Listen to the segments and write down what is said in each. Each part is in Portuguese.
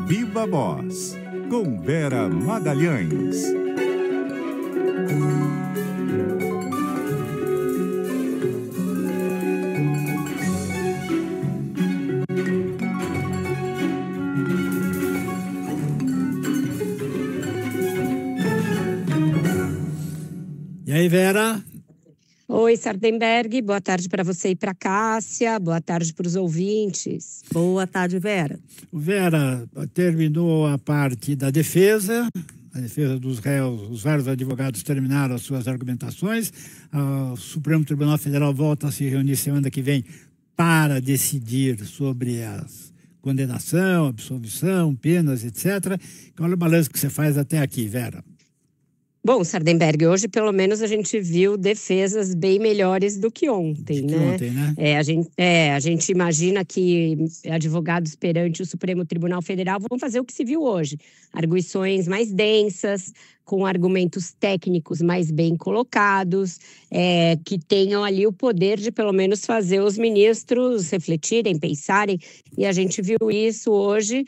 Viva Voz, com Vera Magalhães. E aí, Vera? Oi, Sardenberg, boa tarde para você e para Cássia, boa tarde para os ouvintes. Boa tarde, Vera. Vera, terminou a parte da defesa, a defesa dos réus, os vários advogados terminaram as suas argumentações, o Supremo Tribunal Federal volta a se reunir semana que vem para decidir sobre a condenação, absolvição, penas, etc. Qual é o balanço que você faz até aqui, Vera? Bom, Sardenberg, hoje pelo menos a gente viu defesas bem melhores do que ontem, né? A gente imagina que advogados perante o Supremo Tribunal Federal vão fazer o que se viu hoje. Arguições mais densas, com argumentos técnicos mais bem colocados, que tenham ali o poder de pelo menos fazer os ministros refletirem, pensarem. E a gente viu isso hoje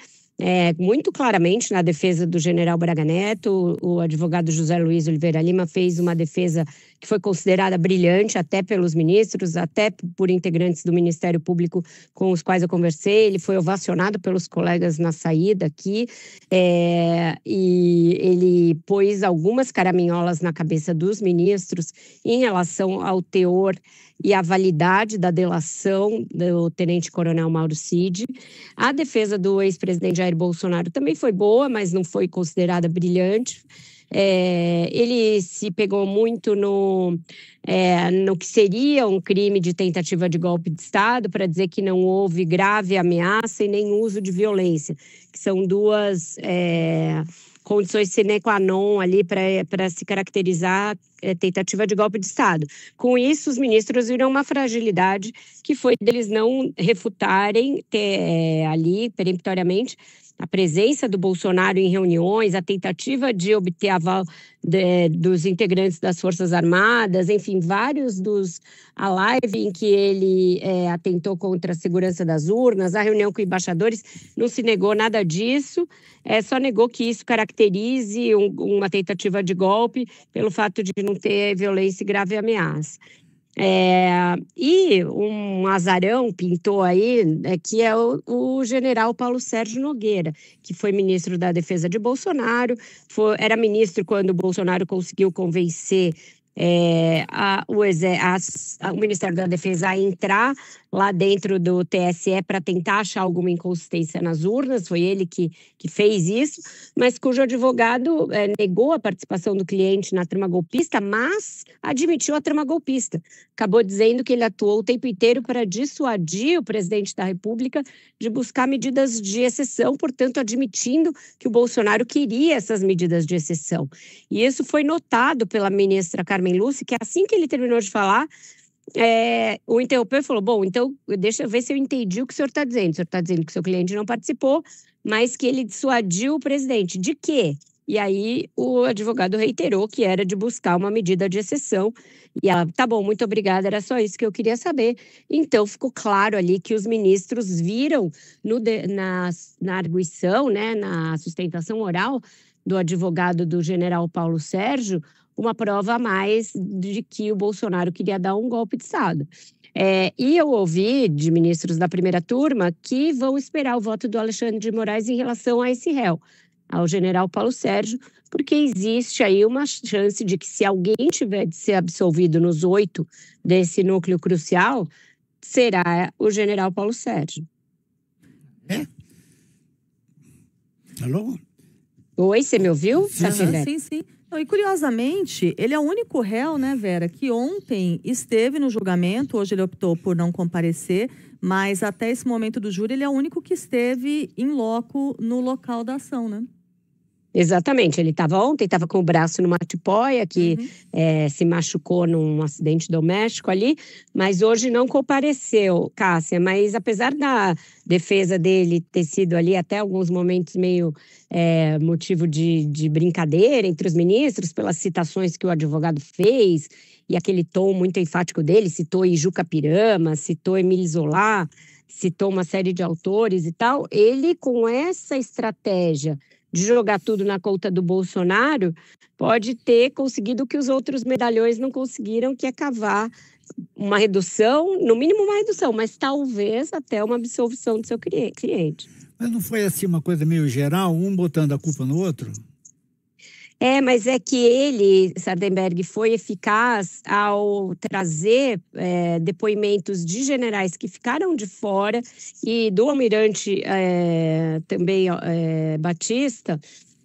muito claramente na defesa do general Braga Neto. O advogado José Luiz Oliveira Lima fez uma defesa que foi considerada brilhante até pelos ministros, até por integrantes do Ministério Público com os quais eu conversei. Ele foi ovacionado pelos colegas na saída aqui, e ele pôs algumas caraminholas na cabeça dos ministros em relação ao teor e a validade da delação do tenente-coronel Mauro Cid. A defesa do ex-presidente Jair Bolsonaro também foi boa, mas não foi considerada brilhante. Ele se pegou muito no que seria um crime de tentativa de golpe de Estado, para dizer que não houve grave ameaça e nem uso de violência, que são duas condições sine qua non ali para se caracterizar tentativa de golpe de Estado. Com isso, os ministros viram uma fragilidade que foi deles não refutarem ali peremptoriamente a presença do Bolsonaro em reuniões, a tentativa de obter aval dos integrantes das Forças Armadas, enfim, a live em que ele atentou contra a segurança das urnas, a reunião com embaixadores, não se negou nada disso, só negou que isso caracterize uma tentativa de golpe pelo fato de não ter violência e grave ameaça. E um azarão pintou aí, que é o general Paulo Sérgio Nogueira, que foi ministro da Defesa de Bolsonaro, era ministro quando o Bolsonaro conseguiu convencer o Ministério da Defesa a entrar lá dentro do TSE para tentar achar alguma inconsistência nas urnas. Foi ele que fez isso, mas cujo advogado negou a participação do cliente na trama golpista, mas admitiu a trama golpista. Acabou dizendo que ele atuou o tempo inteiro para dissuadir o presidente da República de buscar medidas de exceção, portanto, admitindo que o Bolsonaro queria essas medidas de exceção. E isso foi notado pela ministra Carmen Lúcia, que assim que ele terminou de falar, o interrompeu e falou: bom, então deixa eu ver se eu entendi o que o senhor está dizendo. O senhor está dizendo que o seu cliente não participou, mas que ele dissuadiu o presidente. De quê? E aí o advogado reiterou que era de buscar uma medida de exceção. E ela: tá bom, muito obrigada, era só isso que eu queria saber. Então ficou claro ali que os ministros viram na arguição, né, na sustentação oral do advogado do general Paulo Sérgio, uma prova a mais de que o Bolsonaro queria dar um golpe de Estado. E eu ouvi de ministros da primeira turma que vão esperar o voto do Alexandre de Moraes em relação a esse réu, ao general Paulo Sérgio, porque existe aí uma chance de que, se alguém tiver de ser absolvido nos 8 desse núcleo crucial, será o general Paulo Sérgio. Alô? Oi, você me ouviu? Sim. E curiosamente, ele é o único réu, né, Vera, que ontem esteve no julgamento. Hoje ele optou por não comparecer, mas até esse momento do júri ele é o único que esteve in loco no local da ação, né? Exatamente, ele estava ontem, estava com o braço numa tipóia que se machucou num acidente doméstico ali, mas hoje não compareceu, Cássia. Mas apesar da defesa dele ter sido ali até alguns momentos meio motivo de brincadeira entre os ministros, pelas citações que o advogado fez e aquele tom muito enfático dele, citou Ijuca Pirama, citou Emílio Zola, citou uma série de autores e tal, ele com essa estratégia de jogar tudo na conta do Bolsonaro, pode ter conseguido o que os outros medalhões não conseguiram, que é cavar uma redução, no mínimo uma redução, mas talvez até uma absolvição do seu cliente. Mas não foi assim uma coisa meio geral, um botando a culpa no outro? Mas é que ele, Sardenberg, foi eficaz ao trazer depoimentos de generais que ficaram de fora e do almirante também Batista,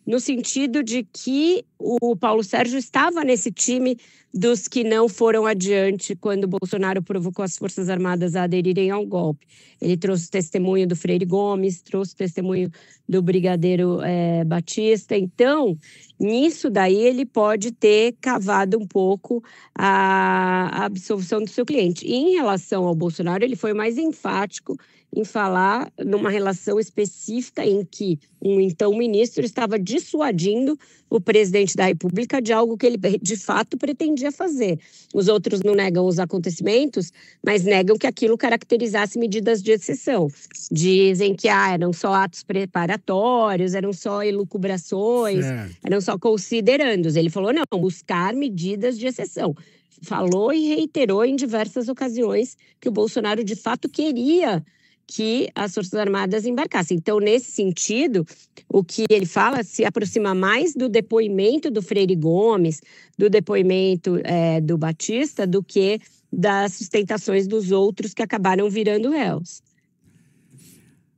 no sentido de que o Paulo Sérgio estava nesse time dos que não foram adiante quando Bolsonaro provocou as Forças Armadas a aderirem ao golpe. Ele trouxe o testemunho do Freire Gomes, trouxe o testemunho do brigadeiro Batista. Então, nisso daí ele pode ter cavado um pouco a absolvição do seu cliente. E em relação ao Bolsonaro, ele foi mais enfático em falar numa relação específica em que um então ministro estava dissuadindo o presidente da República de algo que ele de fato pretendia fazer. Os outros não negam os acontecimentos, mas negam que aquilo caracterizasse medidas de exceção. Dizem que eram só atos preparatórios, eram só elucubrações, eram só considerandos. Ele falou, não, buscar medidas de exceção. Falou e reiterou em diversas ocasiões que o Bolsonaro de fato queria que as Forças Armadas embarcassem. Então, nesse sentido, o que ele fala se aproxima mais do depoimento do Freire Gomes, do depoimento do Batista, do que das sustentações dos outros que acabaram virando réus.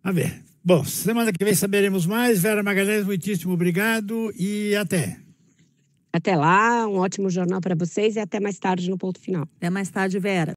A ver. Bom, semana que vem saberemos mais. Vera Magalhães, muitíssimo obrigado e até. Até lá, um ótimo jornal para vocês e até mais tarde no Ponto Final. Até mais tarde, Vera.